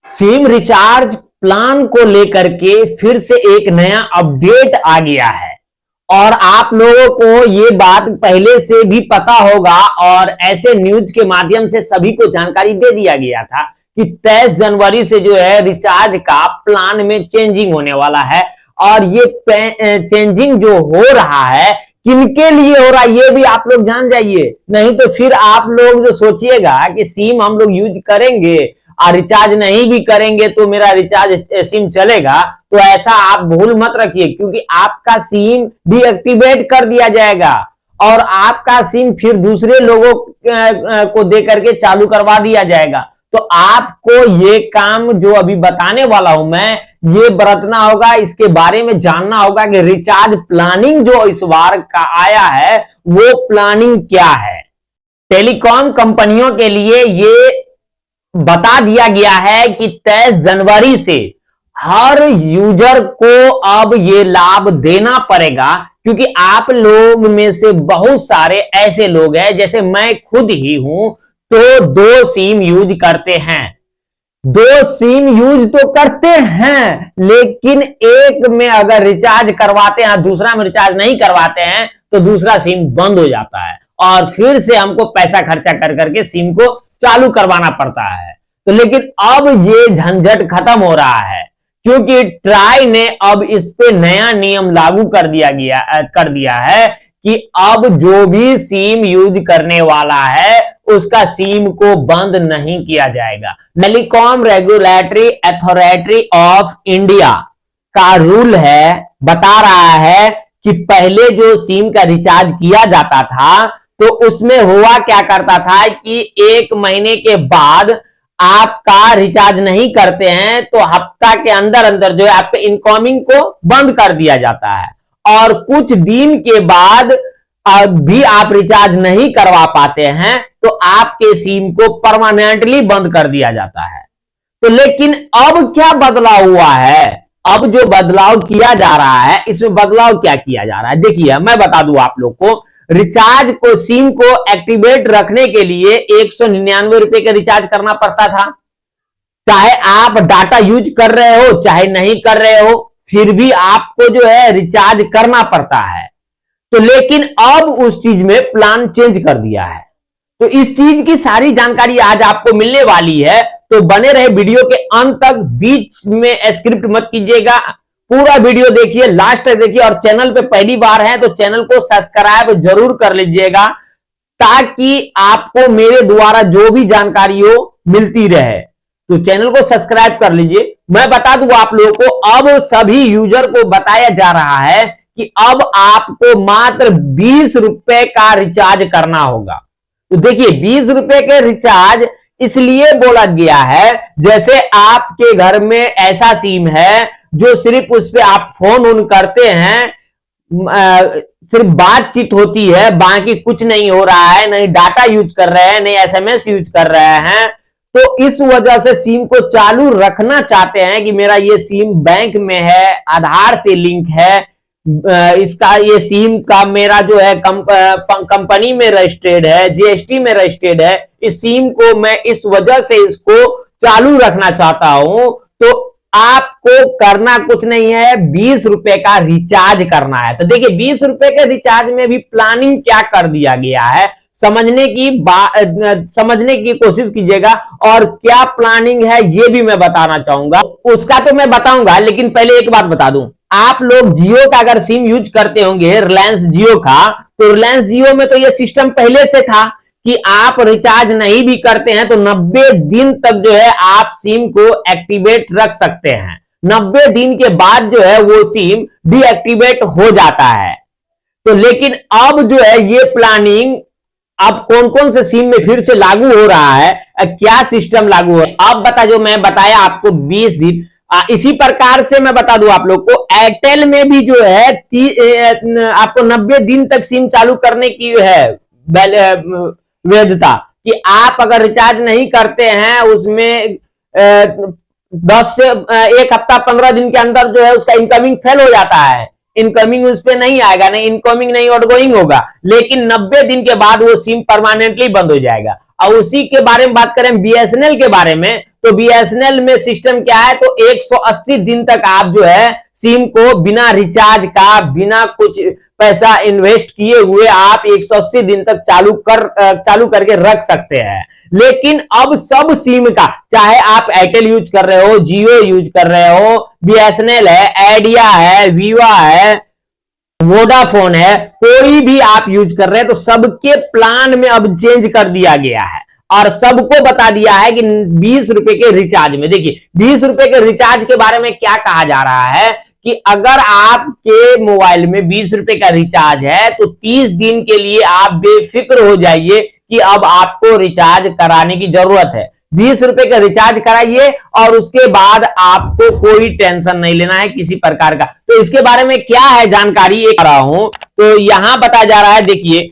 SIM recharge plan को लेकर के फिर से एक नया अपडेट आ गया है और आप लोगों को ये बात पहले से भी पता होगा और ऐसे न्यूज के माध्यम से सभी को जानकारी दे दिया गया था कि 23 जनवरी से जो है रिचार्ज का प्लान में चेंजिंग होने वाला है। और ये चेंजिंग जो हो रहा है किनके लिए हो रहा है ये भी आप लोग जान जाइए, नहीं तो फिर आप लोग जो सोचिएगा कि सिम हम लोग यूज करेंगे और रिचार्ज नहीं भी करेंगे तो मेरा रिचार्ज सिम चलेगा, तो ऐसा आप भूल मत रखिए, क्योंकि आपका सिम डीएक्टिवेट कर दिया जाएगा और आपका सिम फिर दूसरे लोगों को दे करके चालू करवा दिया जाएगा। तो आपको ये काम जो अभी बताने वाला हूं मैं, ये बरतना होगा, इसके बारे में जानना होगा कि रिचार्ज प्लानिंग जो इस बार का आया है वो प्लानिंग क्या है। टेलीकॉम कंपनियों के लिए ये बता दिया गया है कि 23 जनवरी से हर यूजर को अब ये लाभ देना पड़ेगा, क्योंकि आप लोग में से बहुत सारे ऐसे लोग हैं, जैसे मैं खुद ही हूं, तो 2 सिम यूज करते हैं। 2 सिम यूज तो करते हैं, लेकिन एक में अगर रिचार्ज करवाते हैं, दूसरा में रिचार्ज नहीं करवाते हैं, तो दूसरा सिम बंद हो जाता है और फिर से हमको पैसा खर्चा कर करके सिम को चालू करवाना पड़ता है। तो लेकिन अब ये झंझट खत्म हो रहा है, क्योंकि ट्राई ने अब इस पे नया नियम लागू कर दिया है कि अब जो भी सिम यूज करने वाला है उसका सिम को बंद नहीं किया जाएगा। Telecom regulatory authority of India का रूल है, बता रहा है कि पहले जो सिम का रिचार्ज किया जाता था तो उसमें हुआ क्या करता था कि 1 महीने के बाद आपका रिचार्ज नहीं करते हैं तो हफ्ता के अंदर अंदर जो है आपके इनकमिंग को बंद कर दिया जाता है, और कुछ दिन के बाद भी आप रिचार्ज नहीं करवा पाते हैं तो आपके सिम को परमानेंटली बंद कर दिया जाता है। तो लेकिन अब क्या बदलाव हुआ है, अब जो बदलाव किया जा रहा है, इसमें बदलाव क्या किया जा रहा है, देखिए मैं बता दूं आप लोग को। रिचार्ज को, सिम को एक्टिवेट रखने के लिए 199 रुपए का रिचार्ज करना पड़ता था। चाहे आप डाटा यूज कर रहे हो चाहे नहीं कर रहे हो, फिर भी आपको जो है रिचार्ज करना पड़ता है। तो लेकिन अब उस चीज में प्लान चेंज कर दिया है, तो इस चीज की सारी जानकारी आज आपको मिलने वाली है। तो बने रहे वीडियो के अंत तक, बीच में स्क्रिप्ट मत कीजिएगा, पूरा वीडियो देखिए, लास्ट तक देखिए, और चैनल पे पहली बार है तो चैनल को सब्सक्राइब जरूर कर लीजिएगा, ताकि आपको मेरे द्वारा जो भी जानकारी हो मिलती रहे। तो चैनल को सब्सक्राइब कर लीजिए। मैं बता दूं आप लोगों को, अब सभी यूजर को बताया जा रहा है कि अब आपको मात्र 20 रुपए का रिचार्ज करना होगा। तो देखिए 20 रुपए के रिचार्ज इसलिए बोला गया है, जैसे आपके घर में ऐसा सिम है जो सिर्फ उस पे आप फोन ऑन करते हैं, सिर्फ बातचीत होती है, बाकी कुछ नहीं हो रहा है, नहीं डाटा यूज कर रहे हैं, नहीं एसएमएस यूज कर रहे हैं, तो इस वजह से सिम को चालू रखना चाहते हैं कि मेरा ये सिम बैंक में है, आधार से लिंक है, इसका ये सिम का मेरा जो है कंपनी में रजिस्टर्ड है, जीएसटी में रजिस्टर्ड है, इस सिम को मैं इस वजह से इसको चालू रखना चाहता हूं। तो आपको करना कुछ नहीं है, 20 रुपए का रिचार्ज करना है। तो देखिए 20 रुपए के रिचार्ज में भी प्लानिंग क्या कर दिया गया है, समझने की कोशिश कीजिएगा, और क्या प्लानिंग है ये भी मैं बताना चाहूंगा। उसका तो मैं बताऊंगा, लेकिन पहले एक बात बता दूं, आप लोग जियो का अगर सिम यूज करते होंगे, रिलायंस जियो का, तो रिलायंस जियो में तो ये सिस्टम पहले से था कि आप रिचार्ज नहीं भी करते हैं तो 90 दिन तक जो है आप सिम को एक्टिवेट रख सकते हैं। 90 दिन के बाद जो है वो सिम डीएक्टिवेट हो जाता है। तो लेकिन अब जो है ये प्लानिंग अब कौन कौन से सिम में फिर से लागू हो रहा है, क्या सिस्टम लागू है, अब जो मैं बताया आपको 20 दिन, इसी प्रकार से मैं बता दूं आप लोग को, एयरटेल में भी जो है आपको 90 दिन तक सिम चालू करने की है वैधता, कि आप अगर रिचार्ज नहीं करते हैं उसमें 10 से 1 हफ्ता 15 दिन के अंदर जो है उसका इनकमिंग फेल हो जाता है, इनकमिंग उस पर नहीं आएगा, नहीं इनकमिंग नहीं आउटगोइंग होगा, लेकिन 90 दिन के बाद वो सिम परमानेंटली बंद हो जाएगा। और उसी के बारे में बात करें बीएसएनएल के बारे में, तो बीएसएनएल में सिस्टम क्या है, तो 180 दिन तक आप जो है सिम को बिना रिचार्ज का, बिना कुछ पैसा इन्वेस्ट किए हुए आप 180 दिन तक चालू करके रख सकते हैं। लेकिन अब सब सिम का, चाहे आप एयरटेल यूज कर रहे हो, जियो यूज कर रहे हो, बीएसएनएल है, आइडिया है, वीवा है, वोडाफोन है, कोई भी आप यूज कर रहे हैं, तो सबके प्लान में अब चेंज कर दिया गया है और सबको बता दिया है कि 20 रुपए के रिचार्ज में, देखिए 20 रुपए के रिचार्ज के बारे में क्या कहा जा रहा है कि अगर आपके मोबाइल में 20 रुपए का रिचार्ज है तो 30 दिन के लिए आप बेफिक्र हो जाइए कि अब आपको रिचार्ज कराने की जरूरत है। 20 रुपए का रिचार्ज कराइए और उसके बाद आपको कोई टेंशन नहीं लेना है किसी प्रकार का। तो इसके बारे में क्या है जानकारी एक रहा हूं, तो यहां बताया जा रहा है, देखिए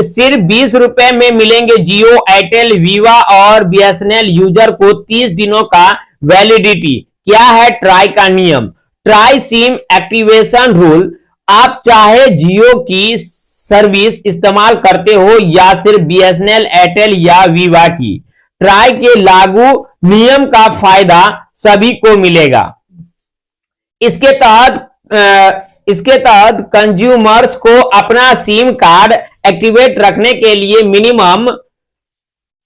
सिर्फ 20 रुपए में मिलेंगे जियो, एयरटेल, वीवा और बीएसएनएल यूजर को 30 दिनों का वैलिडिटी। क्या है ट्राई का नियम, ट्राई सिम एक्टिवेशन रूल। आप चाहे जियो की सर्विस इस्तेमाल करते हो या सिर्फ बीएसएनएल, एयरटेल या वीवा की, ट्राई के लागू नियम का फायदा सभी को मिलेगा। इसके तहत कंज्यूमर्स को अपना सिम कार्ड एक्टिवेट रखने के लिए मिनिमम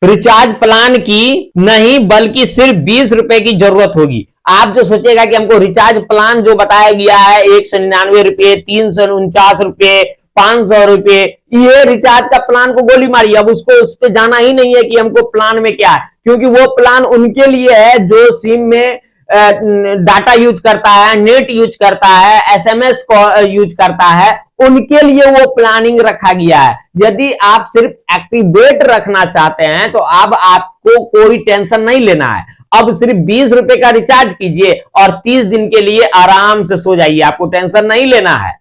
रिचार्ज प्लान की नहीं बल्कि सिर्फ 20 रुपए की जरूरत होगी। आप जो सोचेगा कि हमको रिचार्ज प्लान जो बताया गया है 199 रुपए, 349 रुपए, 500 रुपए, ये रिचार्ज का प्लान को गोली मारिए। अब उसको उस पर जाना ही नहीं है कि हमको प्लान में क्या है, क्योंकि वो प्लान उनके लिए है जो सिम में डाटा यूज करता है, नेट यूज करता है, एसएमएस यूज करता है, उनके लिए वो प्लानिंग रखा गया है। यदि आप सिर्फ एक्टिवेट रखना चाहते हैं तो अब आपको कोई टेंशन नहीं लेना है। अब सिर्फ 20 रुपए का रिचार्ज कीजिए और 30 दिन के लिए आराम से सो जाइए, आपको टेंशन नहीं लेना है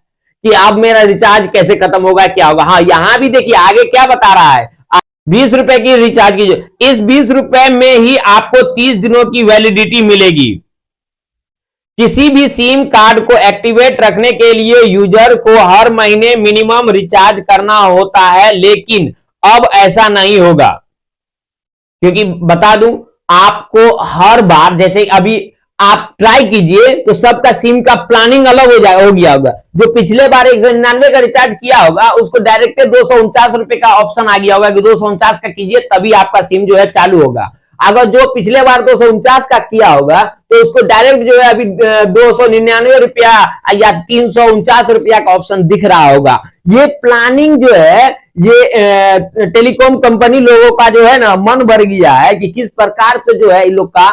कि अब मेरा रिचार्ज कैसे खत्म होगा, क्या होगा। हाँ, यहां भी देखिए आगे क्या बता रहा है, 20 रुपए की रिचार्ज कीजिए, इस 20 रुपए में ही आपको 30 दिनों की वैलिडिटी मिलेगी। किसी भी सिम कार्ड को एक्टिवेट रखने के लिए यूजर को हर महीने मिनिमम रिचार्ज करना होता है, लेकिन अब ऐसा नहीं होगा, क्योंकि बता दूं आपको हर बार, जैसे अभी आप ट्राई कीजिए तो सबका सिम का प्लानिंग अलग हो गया होगा। जो पिछले बार 199 का रिचार्ज किया होगा उसको डायरेक्ट 249 रुपए का ऑप्शन आ गया होगा कि 249 का कीजिए तभी आपका सिम जो है चालू होगा। अगर जो पिछले बार 249 का किया होगा तो उसको डायरेक्ट जो है अभी 299 रुपया या 349 रुपया का ऑप्शन दिख रहा होगा। ये प्लानिंग जो है ये टेलीकॉम कंपनी लोगों का जो है ना मन भर गया है कि किस प्रकार से जो है इन लोग का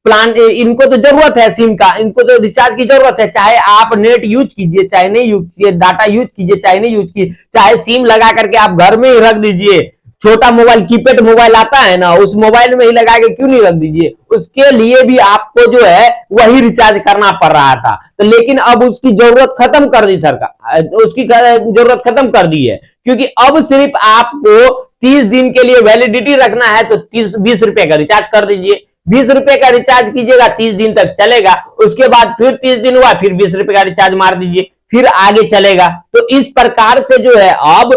प्लान, इनको तो जरूरत है सिम का, इनको तो रिचार्ज की जरूरत है, चाहे आप नेट यूज कीजिए चाहे नहीं यूज कीजिए, डाटा यूज कीजिए चाहे नहीं यूज कीजिए, चाहे सिम लगा करके आप घर में ही रख दीजिए, छोटा मोबाइल कीपैड मोबाइल आता है ना उस मोबाइल में ही लगा के क्यों नहीं रख दीजिए, उसके लिए भी आपको जो है वही रिचार्ज करना पड़ रहा था। तो लेकिन अब उसकी जरूरत खत्म कर दी सरकार, उसकी जरूरत खत्म कर दी है, क्योंकि अब सिर्फ आपको 30 दिन के लिए वैलिडिटी रखना है तो 20 रुपए का रिचार्ज कर दीजिए। 20 रुपए का रिचार्ज कीजिएगा, 30 दिन तक चलेगा, उसके बाद फिर 30 दिन हुआ फिर 20 रुपए का रिचार्ज मार दीजिए, फिर आगे चलेगा। तो इस प्रकार से जो है अब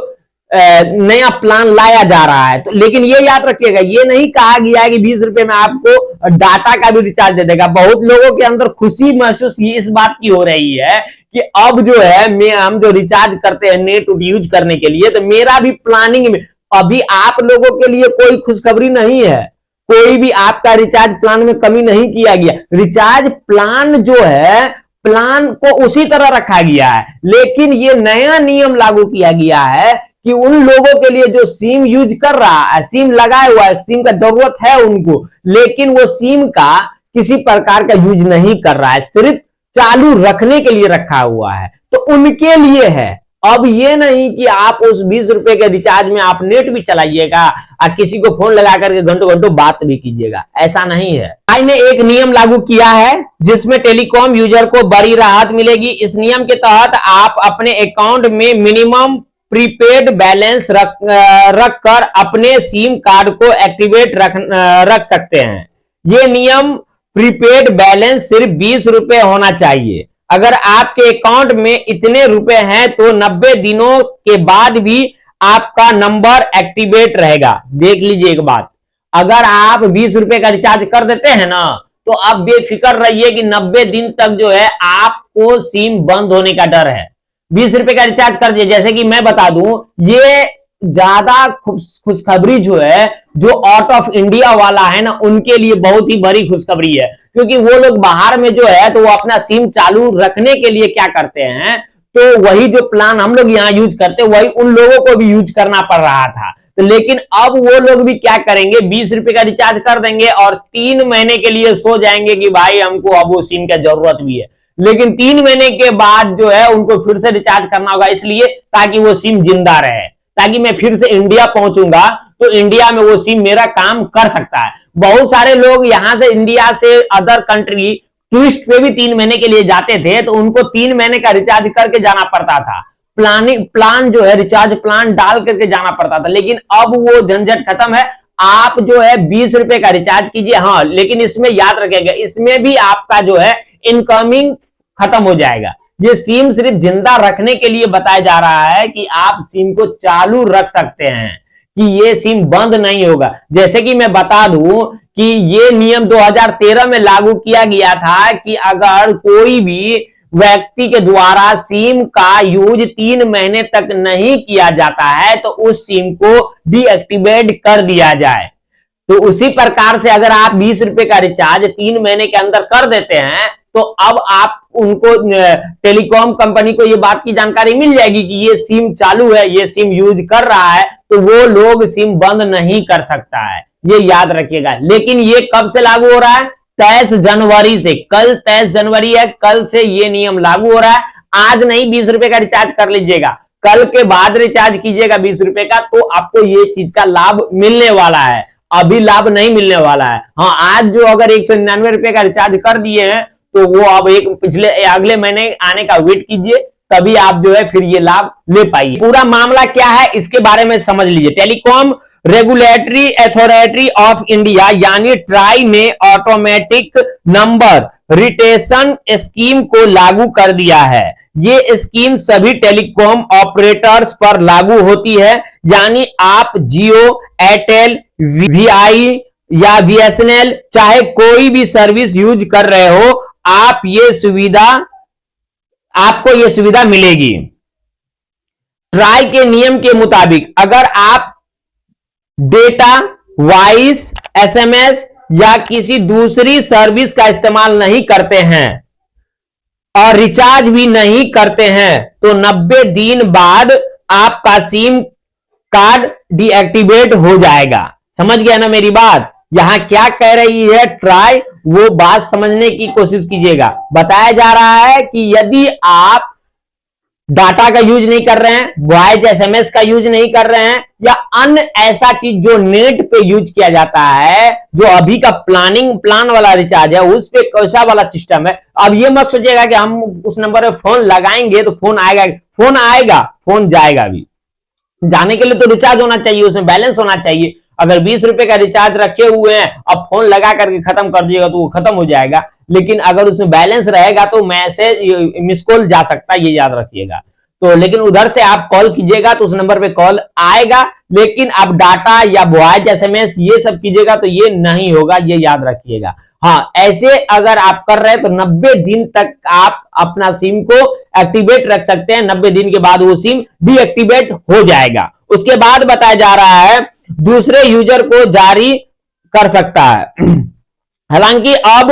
नया प्लान लाया जा रहा है। तो लेकिन ये याद रखिएगा, ये नहीं कहा गया है कि 20 रुपए में आपको डाटा का भी रिचार्ज दे देगा। बहुत लोगों के अंदर खुशी महसूस इस बात की हो रही है कि अब जो है हम जो रिचार्ज करते हैं नेट यूज करने के लिए, तो मेरा भी प्लानिंग में, अभी आप लोगों के लिए कोई खुशखबरी नहीं है, कोई भी आपका रिचार्ज प्लान में कमी नहीं किया गया। रिचार्ज प्लान जो है प्लान को उसी तरह रखा गया है, लेकिन ये नया नियम लागू किया गया है कि उन लोगों के लिए जो सिम यूज कर रहा है, सिम लगाया हुआ है, सिम का जरूरत है उनको, लेकिन वो सिम का किसी प्रकार का यूज नहीं कर रहा है, सिर्फ चालू रखने के लिए रखा हुआ है, तो उनके लिए है। अब ये नहीं कि आप उस 20 रुपए के रिचार्ज में आप नेट भी चलाइएगा और किसी को फोन लगा करके घंटों घंटों बात भी कीजिएगा, ऐसा नहीं है। आई ने एक नियम लागू किया है जिसमें टेलीकॉम यूजर को बड़ी राहत मिलेगी। इस नियम के तहत आप अपने अकाउंट में मिनिमम प्रीपेड बैलेंस रख कर अपने सिम कार्ड को एक्टिवेट रख सकते हैं। ये नियम प्रीपेड बैलेंस सिर्फ 20 रुपए होना चाहिए। अगर आपके अकाउंट में इतने रुपए हैं तो 90 दिनों के बाद भी आपका नंबर एक्टिवेट रहेगा। देख लीजिए एक बात, अगर आप 20 रुपए का रिचार्ज कर देते हैं ना, तो आप बेफिक्र रहिए कि 90 दिन तक जो है आपको सिम बंद होने का डर है। 20 रुपए का रिचार्ज कर दिए, जैसे कि मैं बता दूं, ये ज्यादा खुशखबरी जो है, जो आउट ऑफ इंडिया वाला है ना, उनके लिए बहुत ही बड़ी खुशखबरी है, क्योंकि वो लोग बाहर में जो है तो वो अपना सिम चालू रखने के लिए क्या करते हैं, तो वही जो प्लान हम लोग यहाँ यूज करते हैं वही उन लोगों को भी यूज करना पड़ रहा था। तो लेकिन अब वो लोग भी क्या करेंगे, 20 रुपए का रिचार्ज कर देंगे और 3 महीने के लिए सो जाएंगे कि भाई हमको अब वो सिम की जरूरत भी है। लेकिन 3 महीने के बाद जो है उनको फिर से रिचार्ज करना होगा, इसलिए ताकि वो सिम जिंदा रहे, ताकि मैं फिर से इंडिया पहुंचूंगा तो इंडिया में वो सिम मेरा काम कर सकता है। बहुत सारे लोग यहां से इंडिया से अदर कंट्री टूरिस्ट पे भी 3 महीने के लिए जाते थे, तो उनको 3 महीने का रिचार्ज करके जाना पड़ता था। प्लान जो है, रिचार्ज प्लान डाल करके जाना पड़ता था, लेकिन अब वो झंझट खत्म है। आप जो है 20 रुपए का रिचार्ज कीजिए। हाँ, लेकिन इसमें याद रखिएगा, इसमें भी आपका जो है इनकमिंग खत्म हो जाएगा। ये सिम सिर्फ जिंदा रखने के लिए बताया जा रहा है कि आप सिम को चालू रख सकते हैं, कि ये सिम बंद नहीं होगा। जैसे कि मैं बता दूं कि ये नियम 2013 में लागू किया गया था कि अगर कोई भी व्यक्ति के द्वारा सिम का यूज 3 महीने तक नहीं किया जाता है तो उस सिम को डीएक्टिवेट कर दिया जाए। तो उसी प्रकार से अगर आप 20 रुपए का रिचार्ज 3 महीने के अंदर कर देते हैं, तो अब आप उनको टेलीकॉम कंपनी को ये बात की जानकारी मिल जाएगी कि ये सिम चालू है, ये सिम यूज कर रहा है, तो वो लोग सिम बंद नहीं कर सकता है, ये याद रखिएगा। लेकिन ये कब से लागू हो रहा है? 23 जनवरी से। कल 23 जनवरी है, कल से ये नियम लागू हो रहा है। आज नहीं 20 रुपए का रिचार्ज कर लीजिएगा, कल के बाद रिचार्ज कीजिएगा 20 रुपए का, तो आपको ये चीज का लाभ मिलने वाला है। अभी लाभ नहीं मिलने वाला है। हाँ, आज जो अगर 199 रुपए का रिचार्ज कर दिए हैं तो वो अब अगले महीने आने का वेट कीजिए, तभी आप जो है फिर ये लाभ ले पाइए। पूरा मामला क्या है इसके बारे में समझ लीजिए। Telecom regulatory authority of India यानी ट्राई ने ऑटोमेटिक नंबर रिटेशन स्कीम को लागू कर दिया है। ये स्कीम सभी टेलीकॉम ऑपरेटर्स पर लागू होती है, यानी आप जियो, एयरटेल, वीआई या बीएसएनएल चाहे कोई भी सर्विस यूज कर रहे हो, आपको ये सुविधा मिलेगी। ट्राई के नियम के मुताबिक अगर आप डेटा, वॉइस, एसएमएस या किसी दूसरी सर्विस का इस्तेमाल नहीं करते हैं और रिचार्ज भी नहीं करते हैं, तो 90 दिन बाद आपका सिम कार्ड डीएक्टिवेट हो जाएगा। समझ गया ना मेरी बात? यहां क्या कह रही है ट्राई, वो बात समझने की कोशिश कीजिएगा। बताया जा रहा है कि यदि आप डाटा का यूज नहीं कर रहे हैं, वॉइस एसएमएस का यूज नहीं कर रहे हैं, या अन्य ऐसा चीज जो नेट पे यूज किया जाता है, जो अभी का प्लान वाला रिचार्ज है, उस पे कैसा वाला सिस्टम है। अब ये मत सोचिएगा कि हम उस नंबर पे फोन लगाएंगे तो फोन आएगा। फोन आएगा, फोन जाएगा भी। जाने के लिए तो रिचार्ज होना चाहिए, उसमें बैलेंस होना चाहिए। अगर 20 रुपए का रिचार्ज रखे हुए हैं, अब फोन लगा करके खत्म कर दिएगा तो वो खत्म हो जाएगा। लेकिन अगर उसमें बैलेंस रहेगा तो मैसेज, मिस कॉल जा सकता है, ये याद रखिएगा। तो लेकिन उधर से आप कॉल कीजिएगा तो उस नंबर पे कॉल आएगा, लेकिन आप डाटा या वॉइस एसएमएस ये सब कीजिएगा तो ये नहीं होगा, ये याद रखिएगा। हाँ, ऐसे अगर आप कर रहे हैं तो 90 दिन तक आप अपना सिम को एक्टिवेट रख सकते हैं। 90 दिन के बाद वो सिम डीएक्टिवेट हो जाएगा। उसके बाद बताया जा रहा है दूसरे यूजर को जारी कर सकता है। हालांकि अब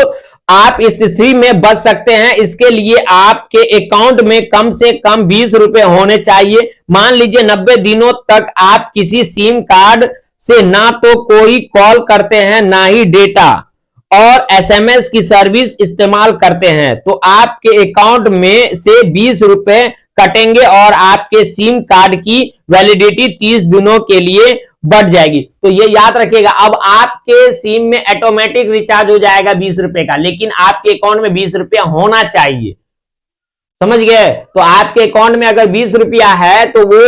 आप इस स्थिति में बच सकते हैं। इसके लिए आपके अकाउंट में कम से कम 20 रुपए होने चाहिए। मान लीजिए 90 दिनों तक आप किसी सिम कार्ड से ना तो कोई कॉल करते हैं, ना ही डेटा और एसएमएस की सर्विस इस्तेमाल करते हैं, तो आपके अकाउंट में से 20 रुपए कटेंगे और आपके सिम कार्ड की वैलिडिटी 30 दिनों के लिए बढ़ जाएगी। तो ये याद रखिएगा, अब आपके सिम में ऑटोमेटिक रिचार्ज हो जाएगा 20 रुपए का, लेकिन आपके अकाउंट में 20 रुपया होना चाहिए। समझ गए? तो आपके अकाउंट में अगर 20 रुपया है तो वो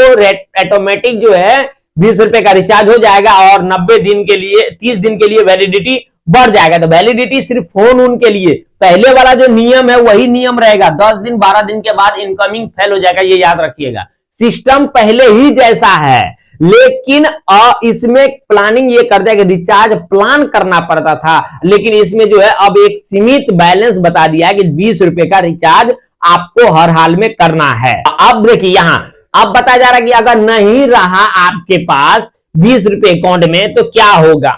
ऑटोमेटिक जो है 20 रुपए का रिचार्ज हो जाएगा और 90 दिन के लिए, 30 दिन के लिए वैलिडिटी बढ़ जाएगा। तो वैलिडिटी सिर्फ फोन उन के लिए, पहले वाला जो नियम है वही नियम रहेगा। 10 दिन 12 दिन के बाद इनकमिंग फेल हो जाएगा, ये याद रखिएगा। सिस्टम पहले ही जैसा है, लेकिन इसमें प्लानिंग ये कर दिया कि रिचार्ज प्लान करना पड़ता था, लेकिन इसमें जो है अब एक सीमित बैलेंस बता दिया कि 20 रुपए का रिचार्ज आपको हर हाल में करना है। अब देखिए यहां अब बताया जा रहा है कि अगर नहीं रहा आपके पास 20 रुपए अकाउंट में तो क्या होगा।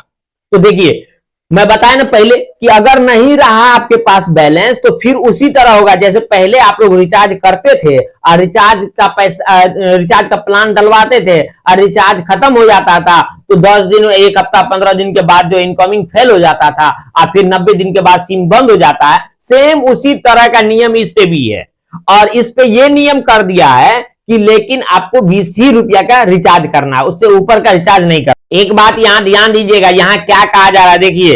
तो देखिए मैं बताया ना पहले कि अगर नहीं रहा आपके पास बैलेंस तो फिर उसी तरह होगा जैसे पहले आप लोग रिचार्ज करते थे और रिचार्ज का पैसा रिचार्ज का प्लान डलवाते थे और रिचार्ज खत्म हो जाता था तो 10 दिन, एक हफ्ता, 15 दिन के बाद जो इनकमिंग फेल हो जाता था और फिर 90 दिन के बाद सिम बंद हो जाता है। सेम उसी तरह का नियम इस पे भी है और इस पे ये नियम कर दिया है कि लेकिन आपको 20 ही रुपया का रिचार्ज करना है, उससे ऊपर का रिचार्ज नहीं करना। एक बात यहां ध्यान दीजिएगा, यहां क्या कहा जा रहा है देखिए,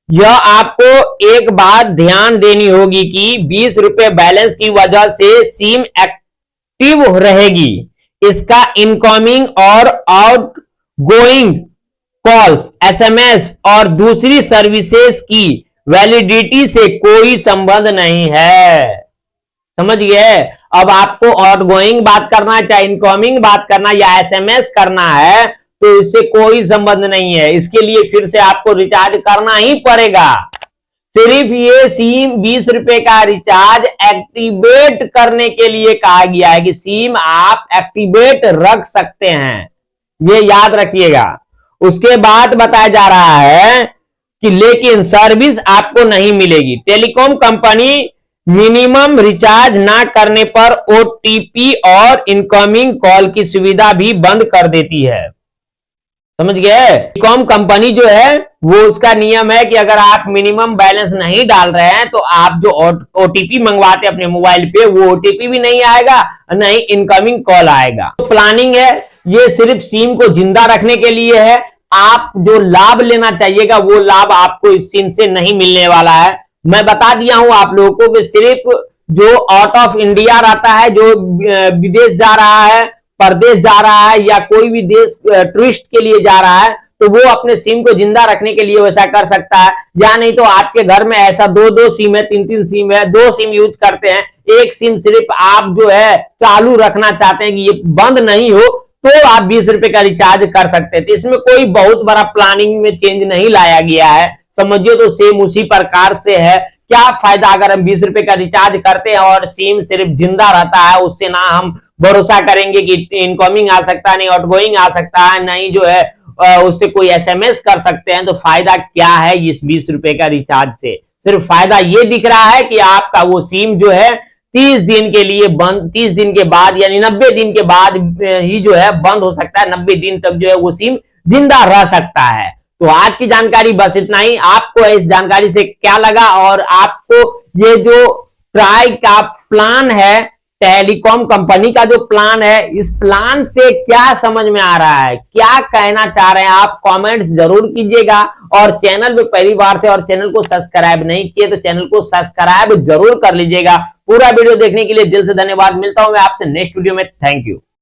यह आपको एक बात ध्यान देनी होगी कि 20 रुपए बैलेंस की वजह से सिम एक्टिव रहेगी। इसका इनकमिंग और आउटगोइंग कॉल्स, एसएमएस और दूसरी सर्विसेज की वैलिडिटी से कोई संबंध नहीं है। समझ गए? अब आपको आउटगोइंग बात करना, चाहे इनकमिंग बात करना या एसएमएस करना है तो इससे कोई संबंध नहीं है। इसके लिए फिर से आपको रिचार्ज करना ही पड़ेगा। सिर्फ ये सिम 20 रुपए का रिचार्ज एक्टिवेट करने के लिए कहा गया है कि सिम आप एक्टिवेट रख सकते हैं, ये याद रखिएगा। उसके बाद बताया जा रहा है कि लेकिन सर्विस आपको नहीं मिलेगी। टेलीकॉम कंपनी मिनिमम रिचार्ज ना करने पर ओटीपी और इनकमिंग कॉल की सुविधा भी बंद कर देती है। समझ गए? टेलीकॉम कंपनी जो है वो उसका नियम है कि अगर आप मिनिमम बैलेंस नहीं डाल रहे हैं तो आप जो ओटीपी मंगवाते हैं अपने मोबाइल पे वो ओटीपी भी नहीं आएगा, नहीं इनकमिंग कॉल आएगा। तो प्लानिंग है ये सिर्फ सिम को जिंदा रखने के लिए है। आप जो लाभ लेना चाहिएगा वो लाभ आपको इस सिम से नहीं मिलने वाला है। मैं बता दिया हूं आप लोगों को कि सिर्फ जो आउट ऑफ इंडिया रहता है, जो विदेश जा रहा है, परदेश जा रहा है या कोई भी देश टूरिस्ट के लिए जा रहा है तो वो अपने सिम को जिंदा रखने के लिए वैसा कर सकता है। या नहीं तो आपके घर में ऐसा 2-2 सिम है, 3-3 सिम है, 2 सिम यूज करते हैं, एक सिम सिर्फ आप जो है चालू रखना चाहते हैं कि ये बंद नहीं हो तो आप 20 रुपए का रिचार्ज कर सकते हैं। तो इसमें कोई बहुत बड़ा प्लानिंग में चेंज नहीं लाया गया है, समझिए तो सेम उसी प्रकार से है। क्या फायदा अगर हम 20 रुपए का रिचार्ज करते हैं और सिम सिर्फ जिंदा रहता है, उससे ना हम भरोसा करेंगे कि इनकमिंग आ सकता है, नहीं आउटगोइंग आ सकता है, नहीं जो है उससे कोई एसएमएस कर सकते हैं, तो फायदा क्या है इस 20 रुपए का रिचार्ज से? सिर्फ फायदा ये दिख रहा है कि आपका वो सिम जो है 30 दिन के लिए बंद, 30 दिन के बाद यानी 90 दिन के बाद ही जो है बंद हो सकता है। 90 दिन तक जो है वो सिम जिंदा रह सकता है। तो आज की जानकारी बस इतना ही। आपको इस जानकारी से क्या लगा और आपको ये जो ट्राई का प्लान है, टेलीकॉम कंपनी का जो प्लान है, इस प्लान से क्या समझ में आ रहा है, क्या कहना चाह रहे हैं आप कमेंट्स जरूर कीजिएगा। और चैनल पे पहली बार थे और चैनल को सब्सक्राइब नहीं किए तो चैनल को सब्सक्राइब जरूर कर लीजिएगा। पूरा वीडियो देखने के लिए दिल से धन्यवाद। मिलता हूं मैं आपसे नेक्स्ट वीडियो में। Thank you.